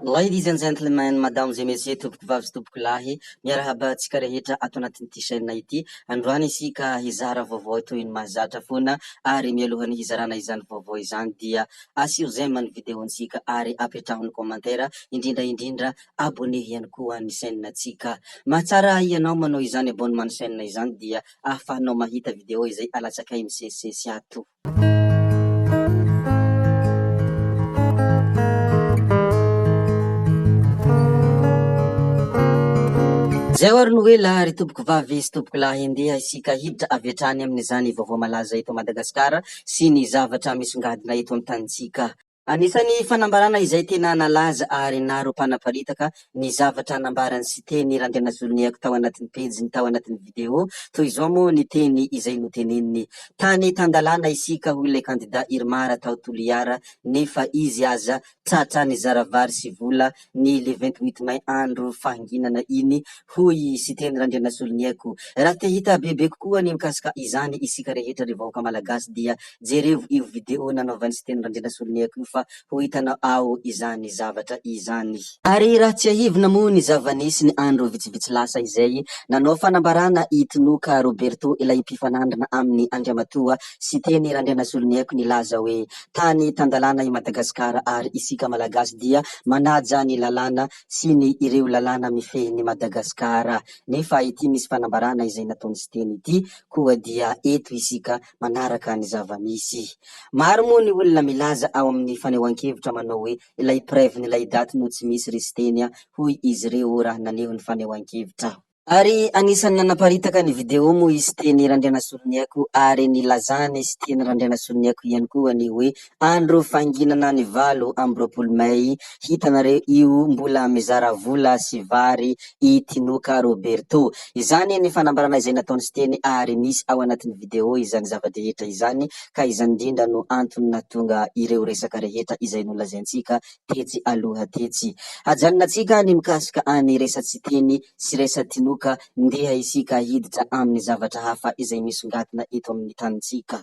Ladies and gentlemen, madame et messieurs, tompoko vavy sy tompoko lahy, miarahaba antsika rehetra ato anatin'ity chaîne ity. Androany isika hizara vaovao toy ny mahazatra foana, ary mialohan'ny hizarana izany vaovao izany dia asio j'aime ny vidéontsika ary apetrahony commentaire, indrindra indrindra abonné ihany koa ny chaîne atsika. Mahatsara ianao manao izany abonnement chaîne izany dia ahafahanao mahita vidéo izay alatsakay misesisesy ato. Zay ary no hoe lahary tompoko vavy sy tompoko lahy indeha isika hiditra avy hatrany amin'izany vaovao malaza eto Madagasikara sy ny zavatra misongadina eto amin'ny tanitsika. Anisan'ny fanambarana izay tena nalaza ary narom-panaparitaka ny zavatra nambarany sy teny Randrianasoloniako tao anatin'ny pejiny tao anatin'ny vidéo. Toy izao moa ny teny izay noteneniny: tany tandalana isika ho ilay kandida Irmara tao Toliara, nefa izy aza tratra ny zaravary sy vola ny le 28 May andro fahanginana iny, hoy sy teny Randrianasoloniako. Raha te hita bebe kokoa ny mikasika izany isika rehetra ry vahoaka malagasy dia jerevo io vidéo nanaovany sy teny Randrianasoloniako io fa ho hitanao ao izany zavatra izany. Ary raha tsy ahivina moa ny zava-nisy ny andro vitsivitsy lasa izay nanao fanambarana Itinoka Roberto ilay mpifanandrina amin'ny Andriamatoa sy teny Randrianasoloniako nilaza hoe tany tandalana i Madagasikara ary isika malagasy dia manaja ny lalàna sy ny ireo lalàna mifehy Madagasikara. Nefa ity misy fanambarana izay nataony sy teny ity koa dia eto isika manaraka ny zava-misy. Maro moa ny olona milaza ao amin'ny fanehoan-kevitra manao hoe ilay preuve n'ilay daty no tsy misy resy teny hoy izy ireo raha naneho ny fanehoan-kevitra. Ary anisan'ny nanaparitaka ny vidéo moa izy teny Randrianasoloniako ary nilazany sy teny Randrianasoloniako ihany koa ny hoe andro fahanginana ny 8 May, hitanareo io mbola mizara vola sy vary i Tinoka Roberto. Izany ny fanambarana izay nataony sy teny ary misy ao anatin'ny vidéo izany zava-drehetra izany, ka izany indrindra no antony nahatonga ireo resaka rehetra izay nolazaintsika tetsy aloha tetsy. Hajanonantsika ny mikasika any resatsy teny sy resa Tinoka, ndeha isika hiditra amin'ny zavatra hafa izay misongadina eto amin'ny tanitsika.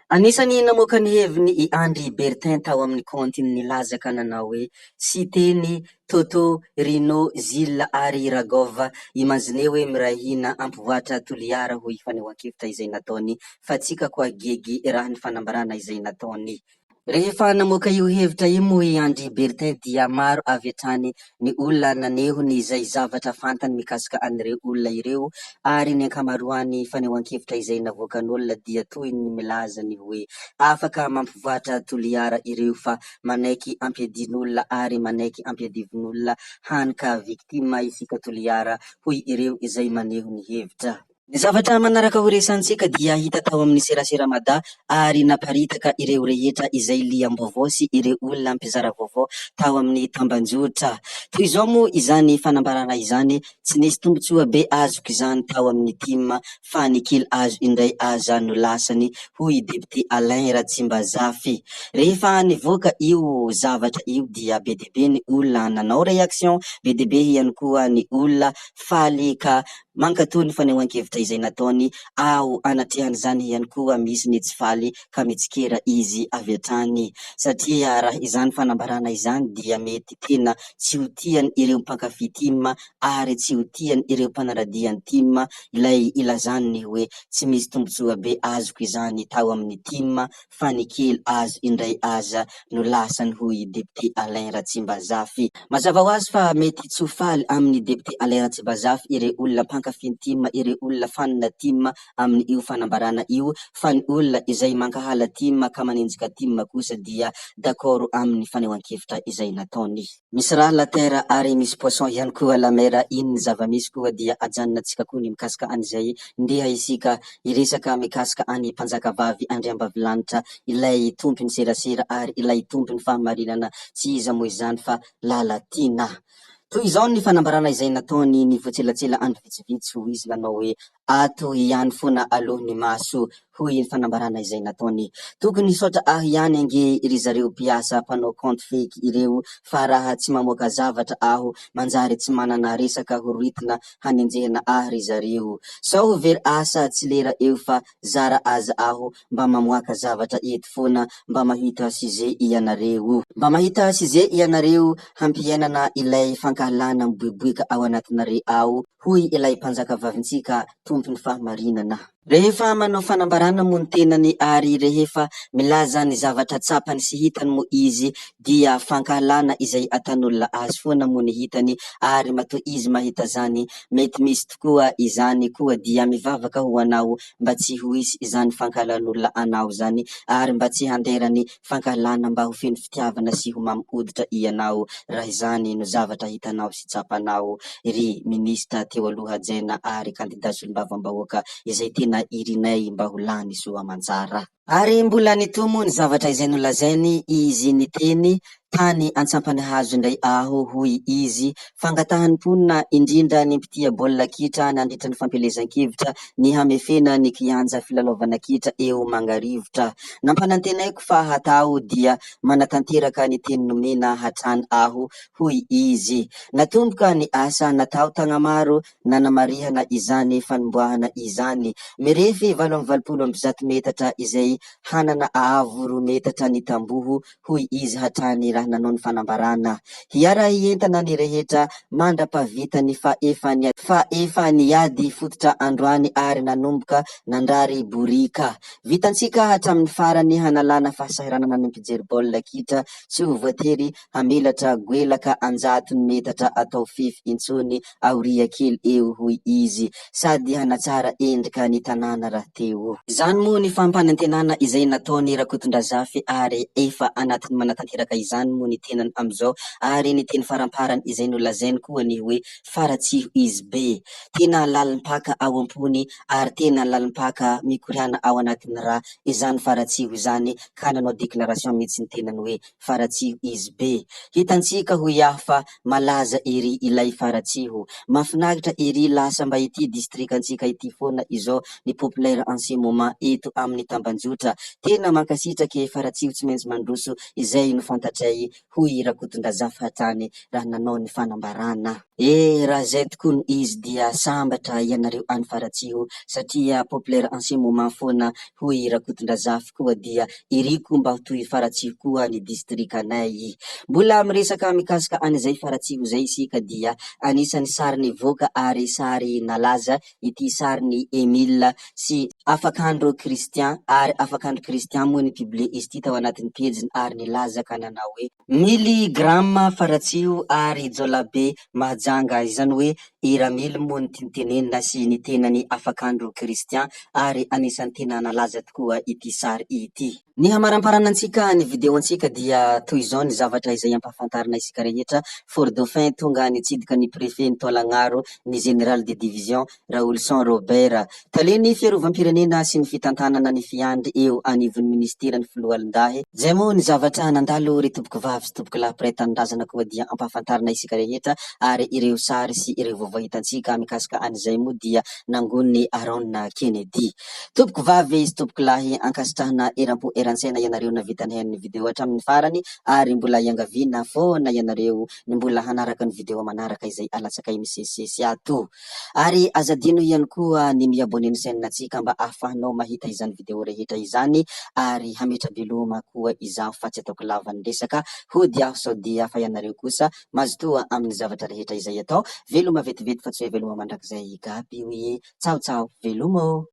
Anisany namoaka ny heviny i Andry Bertin tao amin'ny compte-ny nilaza ka nanao hoe sy teny Toto, Rino, Zilla ary Ragova imagine hoe mirahina ampivoatra Toliara ho fanehoan-kevitra izay nataony, fa tsika koa gegy raha ny fanambarana izay nataony. Rehefa namoaka io hevitra io moa i Andry Bertin dia maro avy hatrany ny olona naneho ny izay zavatra fantany mikasika an'ireo olona ireo, ary ny ankamaroany fanehoan-kevitra izay navoakan'olona dia toy ny milazany hoe afaka mampivoatra Toliara ireo fa manaiky ampiadin'olona ary manaiky ampiadivin'olona hanika victime isika Toliara, hoy ireo izay maneho ny hevitra. Ny zavatra manaraka ho resantsika dia hita tao amin'ny serasera-madà ary naparitaka ireo rehetra izay liam-baovao sy ireo olona mpizara vaovao tao amin'ny tambanjotra. Toy izao moa izany fanambarana izany: tsy nisy tombotsoa be azoko izany tao amin'ny team fa ny kely azo indray aza no lasany, hoy député Alain Ratsimbazafy. Rehefa nivoaka io zavatra io dia be dia be ny olona nanao réaction, be dia be ihany koa ny olona faly ka mankatoa ny fanehoan-kevitra izay nataony, ao anatrehany izany ihany koa misy ny tsy faly ka mitsikera izy avy hatrany, satria raha izany fanambarana izany dia mety tena tsy ho tiany ireo mpankafy team ary tsy ho tiany ireo mpanaradiany team ilay ilazany hoe tsy misy tombotsoa be azoko izany tao amin'ny team fa ny kely azo indray aza no lasany, hoy député Alain Ratsimbazafy. Mazava ho azy fa mety tsy ho faly amin'ny député Alain Ratsimbazafy ireo olona mpankafy team, ireo olona fanina team amin'ny io fanambarana io, fa ny olona izay mankahala team ka manenjika team kosa dia d'accord amin'ny fanehoan-kevitra izay nataony. Misy raha la terre ary misy poisson ihany koa la mer, iny ny zava-misy koa dia ajanonantsika koa ny mikasika an'izay, ndeha isika iresaka mikasika any mpanjaka vavy Andriambavilanitra, ilay tompony serasera ary ilay tompony fahamarinana, tsy iza moa izany fa Lalatina. Toy izao ny fanambarana izay nataony ny voatselatsela andro vitsivitsy, ho izy nanao hoe ato ihany foana alohan'ny maso. Hoy ny fanambarana izay nataony. Tokony saotra ihany ange ry zareo mpiasa mpanao compte fake ireo, fa raha tsy mamoaka zavatra aho manjary tsy manana resaka horitina hanenjehana ry zareo. Sao very asa tsy lera eo fa zara aza aho mba mamoaka zavatra eto foana, mba mahita size ianareo. Mba mahita size ianareo hampiainana ilay fankahalana miboiboika ao anatinare ao. Hoy ilay mpanjaka vavintsika tompony fahamarinana. Rehefa manao fanambarana moa ny tenany ary rehefa milaza ny zavatra tsapany sy hitany mo izy dia fankahalana izay atan'olona azy foana moa ny hitany, ary matoa izy mahita zany mety misy tokoa izany koa dia mivavaka ho anao mba tsy ho hisy izany fankahalan'olona anao zany, ary mba tsy handerany fankahalana mba ho feno fitiavana sy ho mamy hoditra ianao raha izany no zavatra hitanao sy tsapanao. Ry minista teo aloha Jaina ary kandida solombavam-bahoaka izay tena irinay mba ho lany soa amantsara. Ary mbola nitomo ny zavatra izay nolazainy izy niteny tany antsampany hazo indray aho. Hoy izy fangatahany mponina indrindra ny mpitia baolina kitra nandritra ny fampelezan-kevitra ny hamefena ny kianja filalaovana kitra eo Mangarivotra. Nampanantenaiko fa hatao dia manatanteraka ny teny nomena hatrany aho. Hoy izy natomboka ny asa natao tagnamaro nanamarihana izany fanomboahana izany, mirefy 8 metatra izay hanana 10 metatra ny tamboho. Hoy izy hatrany raha nanao ny fanambarana. Hiara hientana ny rehetra mandra-pavitany fa efa niady fototra androany ary nanomboka nandrary borika. Vitantsika hatramin'ny farany hanalana fahasahiranana ny mpijery baolina kitra, tsy ho voatery hamelatra goelaka 100 metatra atao fefy intsony aoria kely eo. Hoy izy sady hanatsara endrika ny tanàna raha teo. Izany moa ny fampanantenana izay nataony Rakotondrazafy ary efa anatin'ny manatanteraka izany moa ny tenany amizao, ary ny teny faramparany izay nolazainy koa ny hoe faratsiho izy be. Tena lalimpaka ao ampony ary tena lalimpaka mikoriana ao anatin'ny raha izany faratsiho izany, ka nanao declaration mihitsy ny tenany hoe faratsiho izy be. Hitantsika hoy aho fa malaza ery ilay faratsiho, mahafinaritra ery lasa mba ity distrikantsika ity foana izao ny populaire en ce moment eto amin'ny Tambajotra. Tena mankasitrake faratsiho tsy maintsy mandroso, izay no fantatray. Hoy Rakotondrazafy hatrany raha nanao ny fanambarana. Raha zay tokoa no izy dia sambatra ianareo any faratsiho satria populaire en ce moment foana. Hoy Rakotondrazafy koa dia iriko mba ho toy faratsiho koa ny distrikanay. Mbola miresaka mikasika an'izay faratsiho zay isika dia anisany sary nivoaka ary sary nalaza ity sary Emile sy Afakandro Christian, ary Afakandro Christian moa ny publie izy ity tao anatin'ny pejiny ary nilaza ka nanao hoe miligrama faratsiho ary jolabe mahajanga, izany hoe iramily moa ny tinitenenina sy ny tenany Afakandro Christian, ary anisany tena nalaza tokoa ity sary ity. Ny hamaramparanatsika ny video antsika dia toy izao ny zavatra izay ampahafantarina isika rehetra. Fort Dauphin tonga nitsidika ny préfet ny Tolagnaro ny général de division Raoulson Robert. Taleny fiarovam-pirenena sy ny fitantanana ny fiandry eo anivon'ny ministeran'ny filohalindahy. Zay moa ny zavatra nandalo ry toboky vavy sy toboky lahy mpiray tanindrazana koa dia ampahafantarina isika rehetra, ary ireo sary sy ireo vaovao hitantsika mikasika an'izay moa dia nangoniny Aaron Kennedy. Toboky vavy sy toboky lahy ankasitrahana eram-po eran-tsaina ianareo navita ny video hatramin'ny farany, ary mbola iangaviana foana ianareo ny mbola hanaraka ny video manaraka izay alatsakay misesisesy ato. Ary azadino ihany koa ny miabone ny chaîne-natsika mba ahafahanao mahita izany video rehetra izany, ary hametra beloma koa izaho fa tsy ataoko lava ny resaka. Hody aho sao dia fa ianareo kosa mazotoa amin'ny zavatra rehetra izay atao. Veloma vetivety fa tsy hoe veloma mandrakizay gaby oe. Tsao tsao, veloma.